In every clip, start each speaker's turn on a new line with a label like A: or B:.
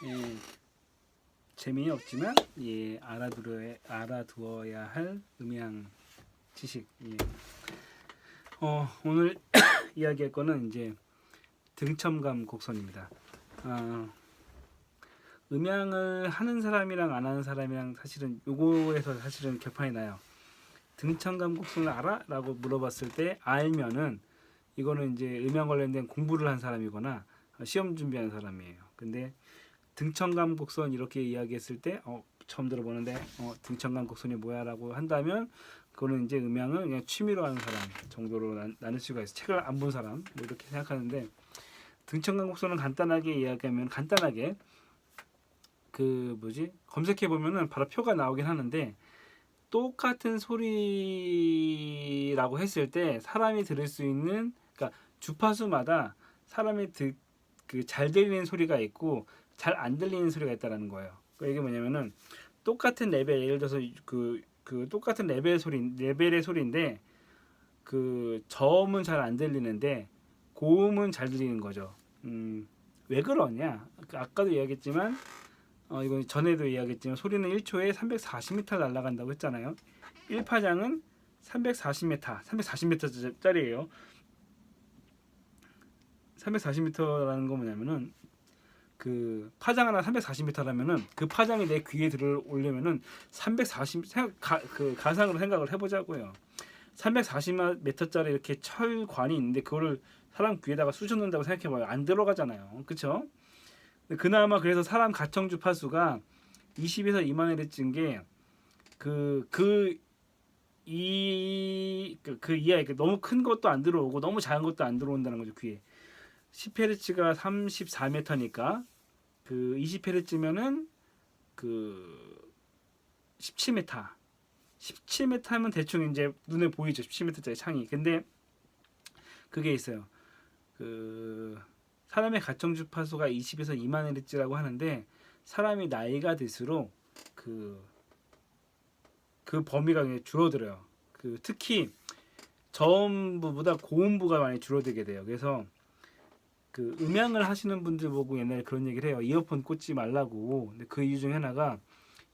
A: 예, 재미없지만 예, 알아두어야 할 음향 지식. 예. 오늘 이야기할 거는 이제 등첨감 곡선입니다. 음향을 하는 사람이랑 안 하는 사람이랑 사실은 요거에서 사실은 격파이 나요. 등첨감 곡선을 알아? 라고 물어봤을 때 알면은 이거는 이제 음향 관련된 공부를 한 사람이거나 시험 준비하는 사람이에요. 근데 등첨감 곡선 이렇게 이야기했을 때 처음 들어보는데 등첨감 곡선이 뭐야 라고 한다면 그거는 이제 음향을 그냥 취미로 하는 사람 정도로 나눌 수가 있어요. 책을 안 본 사람 뭐 이렇게 생각하는데, 등첨감 곡선은 간단하게 이야기하면 간단하게 그 뭐지 검색해 보면은 바로 표가 나오긴 하는데, 똑같은 소리라고 했을 때 사람이 들을 수 있는, 그러니까 주파수마다 사람이 그 잘 들리는 소리가 있고 잘 안 들리는 소리가 있다라는 거예요. 그러니까 이게 뭐냐면은 똑같은 레벨, 예를 들어서 그 똑같은 레벨의 소리인데 그 저음은 잘 안 들리는데 고음은 잘 들리는 거죠. 왜 그러냐? 아까도 이야기했지만 이건 전에도 이야기했지만 소리는 1초에 340m 날아간다고 했잖아요. 1파장은 340m, 340m짜리예요. 340m라는 건 뭐냐면은 그 파장 하나 340m라면은 그 파장이 내 귀에 들어오려면은 340 그 가상으로 생각을 해보자고요. 340m짜리 이렇게 철관이 있는데 그거를 사람 귀에다가 쑤셔넣는다고 생각해봐요. 안 들어가잖아요. 그쵸? 그나마 그래서 사람 가청 주파수가 20에서 2만 헤르츠인 게 그 이하에 너무 큰 것도 안 들어오고 너무 작은 것도 안 들어온다는 거죠, 귀에. 10헤르츠가 34m니까 그 20헤르츠면은 그 17m. 17m면 대충 이제 눈에 보이죠. 17m짜리 창이. 근데 그게 있어요. 그 사람의 가청 주파수가 20에서 2만 헤르츠라고 하는데, 사람이 나이가 들수록 그 범위가 굉장히 줄어들어요. 특히 저음부보다 고음부가 많이 줄어들게 돼요. 그래서 그 음향을 하시는 분들 보고 옛날에 그런 얘기를 해요. 이어폰 꽂지 말라고. 근데 그 이유 중에 하나가,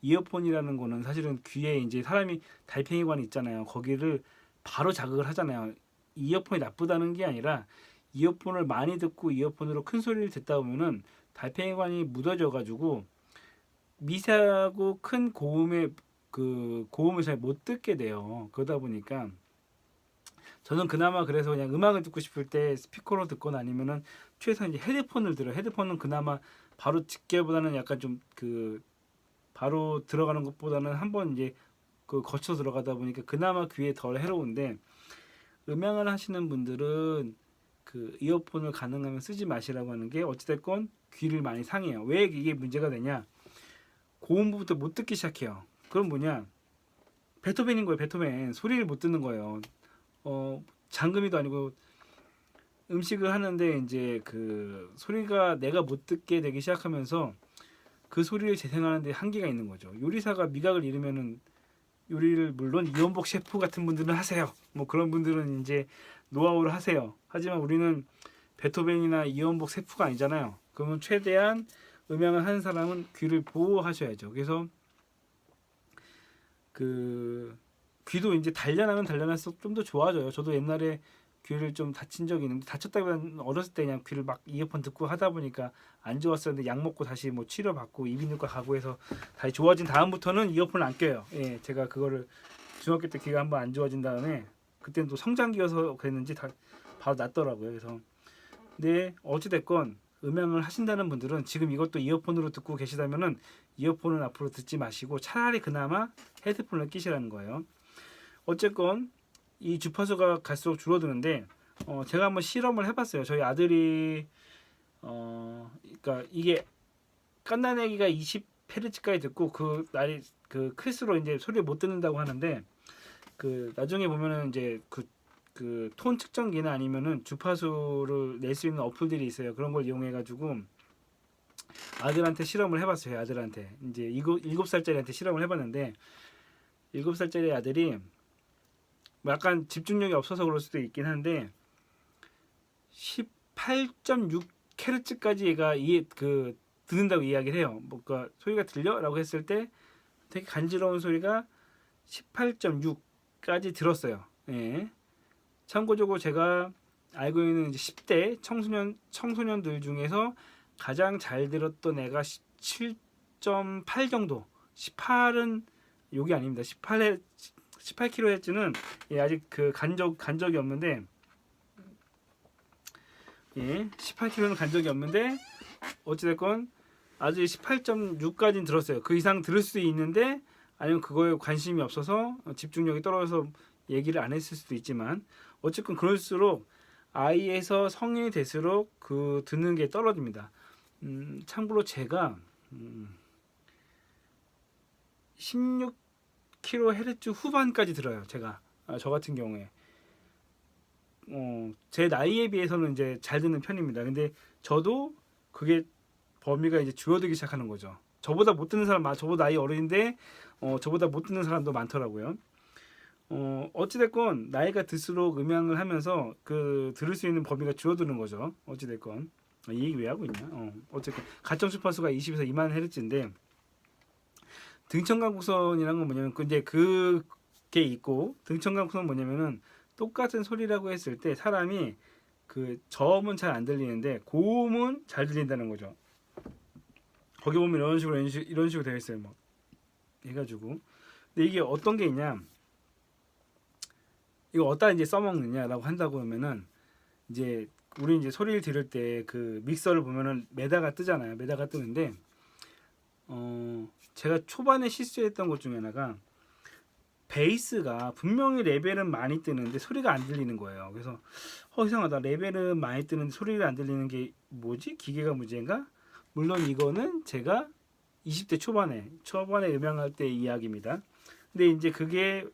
A: 이어폰이라는 거는 사실은 귀에 이제 사람이 달팽이관이 있잖아요. 거기를 바로 자극을 하잖아요. 이어폰이 나쁘다는 게 아니라 이어폰을 많이 듣고 이어폰으로 큰 소리를 듣다 보면은 달팽이관이 묻어져 가지고 미세하고 큰 고음의 그 고음을 잘 못 듣게 돼요. 그러다 보니까 저는 그나마 그래서 그냥 음악을 듣고 싶을 때 스피커로 듣거나 아니면은 최소한 이제 헤드폰을 들어요. 헤드폰은 그나마 바로 듣기보다는 약간 좀 바로 들어가는 것보다는 한번 이제 거쳐 들어가다 보니까 그나마 귀에 덜 해로운데, 음향을 하시는 분들은 그 이어폰을 가능하면 쓰지 마시라고 하는 게 어찌됐건 귀를 많이 상해요. 왜 이게 문제가 되냐? 고음부부터 못 듣기 시작해요. 그럼 뭐냐? 베토벤인 거예요. 베토벤 소리를 못 듣는 거예요. 장금이도 아니고 음식을 하는데 이제 그 소리가 내가 못 듣게 되기 시작하면서 그 소리를 재생하는데 한계가 있는 거죠. 요리사가 미각을 잃으면은 요리를 물론 이원복 셰프 같은 분들은 하세요. 뭐 그런 분들은 이제 노하우를 하세요. 하지만 우리는 베토벤이나 이원복 셰프가 아니잖아요. 그러면 최대한 음향을 하는 사람은 귀를 보호하셔야죠. 그래서 그 귀도 이제 단련하면 단련할수록 좀 더 좋아져요. 저도 옛날에 귀를 좀 다친 적이 있는데, 다쳤다기보다는 어렸을 때 그냥 귀를 막 이어폰 듣고 하다 보니까 안 좋았었는데 약 먹고 다시 뭐 치료받고 이비인후과 가고 해서 다시 좋아진 다음부터는 이어폰을 안 껴요. 예, 제가 그거를 중학교 때 귀가 한번 안 좋아진 다음에 그때는 또 성장기여서 그랬는지 다 바로 낫더라고요. 그래서 근데 어찌됐건 음향을 하신다는 분들은 지금 이것도 이어폰으로 듣고 계시다면은 이어폰을 앞으로 듣지 마시고 차라리 그나마 헤드폰을 끼시라는 거예요. 어쨌건 이 주파수가 갈수록 줄어드는데 제가 한번 실험을 해봤어요. 저희 아들이 그러니까 이게 깐난애기가 20헤르츠까지 듣고 그 날이 그 클수록 이제 소리를 못 듣는다고 하는데, 그 나중에 보면은 이제 그 톤 측정기나 아니면은 주파수를 낼 수 있는 어플들이 있어요. 그런 걸 이용해 가지고 아들한테 실험을 해봤어요. 아들한테 이제 7살짜리한테 실험을 해봤는데, 7살짜리 아들이 뭐 약간 집중력이 없어서 그럴 수도 있긴 한데 18.6 헤르츠까지 얘가 듣는다고 이야기를 해요. 뭔가 소리가 들려라고 했을 때 되게 간지러운 소리가 18.6까지 들었어요. 예. 참고적으로 제가 알고 있는 이제 10대 청소년들 중에서 가장 잘 들었던 애가 7.8 정도. 18은 욕이 아닙니다. 18kHz는 예, 아직 그 간 적이 없는데, 예, 18kHz는 간 적이 없는데 어찌됐건 아직 18.6까지는 들었어요. 그 이상 들을 수 있는데, 아니면 그거에 관심이 없어서 집중력이 떨어져서 얘기를 안 했을 수도 있지만, 어쨌건 그럴수록 아이에서 성인이 될수록 그 듣는 게 떨어집니다. 참고로 제가 16kHz 후반까지 들어요. 제가 저 같은 경우에 제 나이에 비해서는 이제 잘 듣는 편입니다. 근데 저도 그게 범위가 이제 줄어들기 시작하는 거죠. 저보다 못 듣는 사람, 저보다 나이 어린데 저보다 못 듣는 사람도 많더라고요. 어찌됐건 나이가 들수록 음향을 하면서 그 들을 수 있는 범위가 줄어드는 거죠. 어찌됐건 이 얘기 왜 하고 있냐? 어쨌든 가점 주파수가 20에서 2만 헤르츠인데, 등청강 곡선이란 건 뭐냐면 이제 그게 있고, 등청강 곡선은 뭐냐면은 똑같은 소리라고 했을 때 사람이 그 저음은 잘 안 들리는데 고음은 잘 들린다는 거죠. 거기 보면 이런 식으로 되어 있어요. 막 해가지고. 근데 이게 어떤 게 있냐? 이거 어디다 이제 써먹느냐라고 한다고 하면은, 이제 우리 이제 소리를 들을 때 그 믹서를 보면은 메다가 뜨잖아요. 메다가 뜨는데 제가 초반에 실수했던 것 중에 하나가, 베이스가 분명히 레벨은 많이 뜨는데 소리가 안 들리는 거예요. 그래서 이상하다. 레벨은 많이 뜨는데 소리가 안 들리는 게 뭐지? 기계가 문제인가? 물론 이거는 제가 20대 초반에 음향할 때 이야기입니다. 근데 이제 그게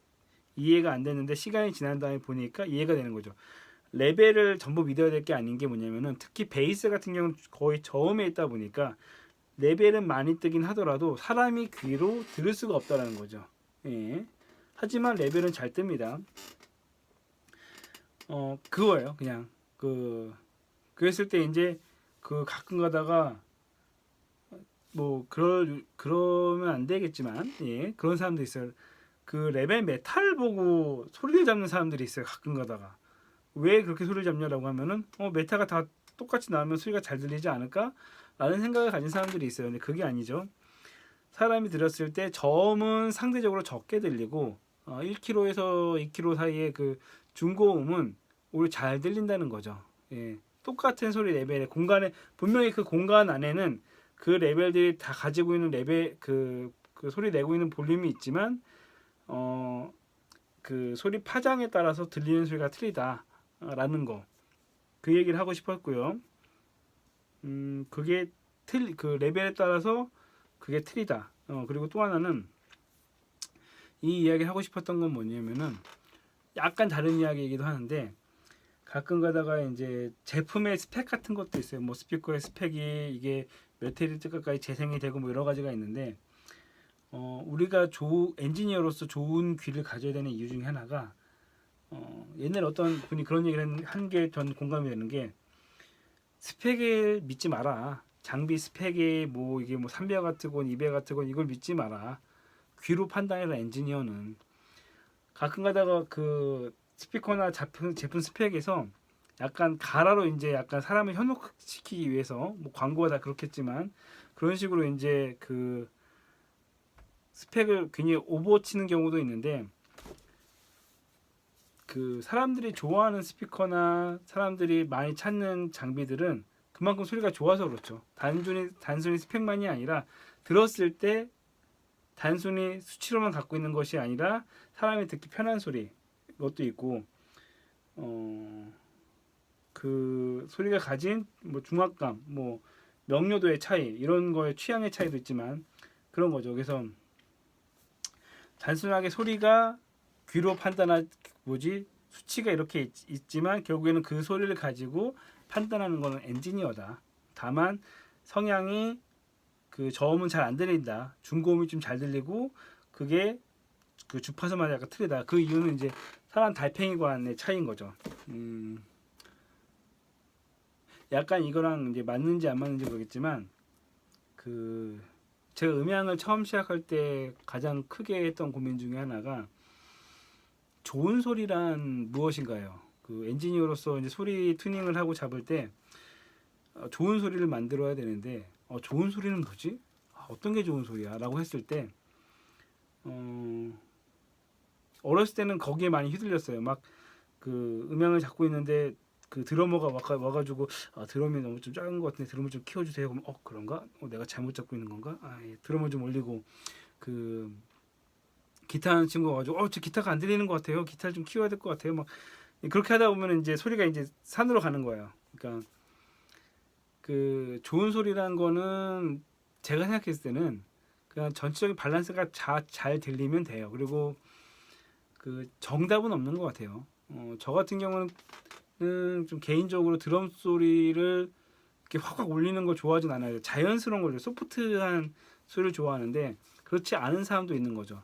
A: 이해가 안 됐는데 시간이 지난 다음에 보니까 이해가 되는 거죠. 레벨을 전부 믿어야 될 게 아닌 게 뭐냐면은, 특히 베이스 같은 경우는 거의 저음에 있다 보니까 레벨은 많이 뜨긴 하더라도 사람이 귀로 들을 수가 없다라는 거죠. 예. 하지만 레벨은 잘 뜹니다. 그거예요. 그냥 그랬을 때 이제 그 가끔 가다가 뭐 그러면 안 되겠지만, 예, 그런 사람도 있어요. 그 레벨 메탈 보고 소리를 잡는 사람들이 있어요. 가끔 가다가 왜 그렇게 소리를 잡냐라고 하면은 메타가 다 똑같이 나오면 소리가 잘 들리지 않을까? 라는 생각을 가진 사람들이 있어요. 근데 그게 아니죠. 사람이 들었을 때 저음은 상대적으로 적게 들리고 1kHz에서 2kHz 사이의 그 중고음은 오히려 잘 들린다는 거죠. 예. 똑같은 소리 레벨의 공간에, 분명히 그 공간 안에는 그 레벨들이 다 가지고 있는 레벨 그 소리 내고 있는 볼륨이 있지만 그 소리 파장에 따라서 들리는 소리가 틀리다라는 거, 그 얘기를 하고 싶었고요. 그게 그 레벨에 따라서 그게 틀리다. 그리고 또 하나는 이 이야기를 하고 싶었던 건 뭐냐면은, 약간 다른 이야기이기도 하는데, 가끔 가다가 이제 제품의 스펙 같은 것도 있어요. 뭐 스피커의 스펙이 이게 몇 헤르츠까지 재생이 되고 뭐 여러 가지가 있는데, 우리가 엔지니어로서 좋은 귀를 가져야 되는 이유 중에 하나가, 옛날에 어떤 분이 그런 얘기를 한 게 전 공감이 되는 게, 스펙을 믿지 마라. 장비 스펙이 뭐 이게 뭐 300W건 200W건 이걸 믿지 마라. 귀로 판단해라. 엔지니어는 가끔 가다가 그 스피커나 제품 스펙에서 약간 가라로 이제 약간 사람을 현혹시키기 위해서, 뭐 광고가 다 그렇겠지만 그런 식으로 이제 그 스펙을 괜히 오버치는 경우도 있는데, 그 사람들이 좋아하는 스피커나 사람들이 많이 찾는 장비들은 그만큼 소리가 좋아서 그렇죠. 단순히 스펙만이 아니라 들었을 때 단순히 수치로만 갖고 있는 것이 아니라 사람이 듣기 편한 소리 것도 있고, 그 소리가 가진 뭐 중압감, 뭐 명료도의 차이, 이런 거에 취향의 차이도 있지만 그런 거죠. 그래서 단순하게 소리가 귀로 수치가 이렇게 있지만 결국에는 그 소리를 가지고 판단하는 거는 엔지니어다. 다만 성향이 그 저음은 잘 안 들린다. 중고음이 좀 잘 들리고 그게 그 주파수마다 약간 틀리다. 그 이유는 이제 사람 달팽이관의 차이인 거죠. 약간 이거랑 이제 맞는지 안 맞는지 모르겠지만, 그 제가 음향을 처음 시작할 때 가장 크게 했던 고민 중에 하나가 좋은 소리란 무엇인가요? 그 엔지니어로서 이제 소리 튜닝을 하고 잡을 때 좋은 소리를 만들어야 되는데 좋은 소리는 뭐지? 어떤 게 좋은 소리야? 라고 했을 때 어렸을 때는 거기에 많이 휘둘렸어요. 막 그 음향을 잡고 있는데 그 드러머가 와가지고 드럼이 너무 좀 작은 것 같은데 드럼을 좀 키워주세요. 그럼 그런가? 내가 잘못 잡고 있는 건가? 예, 드럼을 좀 올리고 그 기타 하는 친구가 와가지고 저 기타가 안 들리는 것 같아요. 기타를 좀 키워야 될 것 같아요. 막 그렇게 하다 보면 이제 소리가 이제 산으로 가는 거예요. 그러니까 그 좋은 소리라는 거는 제가 생각했을 때는 그냥 전체적인 밸런스가 잘 들리면 돼요. 그리고 그 정답은 없는 것 같아요. 저 같은 경우는 좀 개인적으로 드럼 소리를 이렇게 확확 올리는 걸 좋아하진 않아요. 자연스러운 거죠. 소프트한 소리를 좋아하는데 그렇지 않은 사람도 있는 거죠.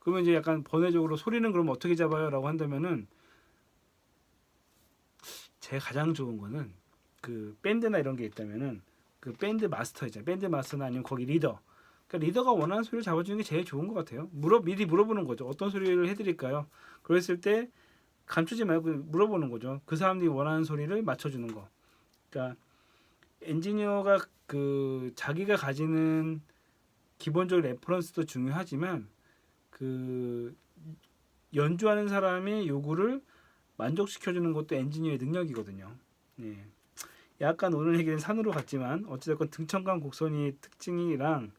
A: 그러면 이제 약간 번외적으로 소리는 그럼 어떻게 잡아요? 라고 한다면은 제가 가장 좋은 거는 그 밴드나 이런 게 있다면은 그 밴드 마스터 있잖아요. 밴드 마스터나 아니면 거기 리더. 그러니까 리더가 원하는 소리를 잡아주는 게 제일 좋은 것 같아요. 미리 물어보는 거죠. 어떤 소리를 해드릴까요? 그랬을 때 감추지 말고 물어보는 거죠. 그 사람들이 원하는 소리를 맞춰주는 거. 그러니까 엔지니어가 그 자기가 가지는 기본적인 레퍼런스도 중요하지만 그 연주하는 사람의 요구를 만족시켜주는 것도 엔지니어의 능력이거든요. 예. 약간 오늘 얘기는 산으로 갔지만 어찌됐건 등천강 곡선이 특징이랑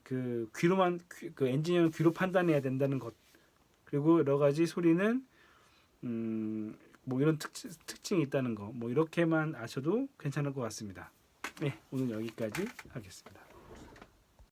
A: 그 그 엔지니어는 귀로 판단해야 된다는 것 그리고 여러 가지 소리는 뭐 이런 특징이 있다는 거 뭐 이렇게만 아셔도 괜찮을 것 같습니다. 네, 오늘 여기까지 하겠습니다.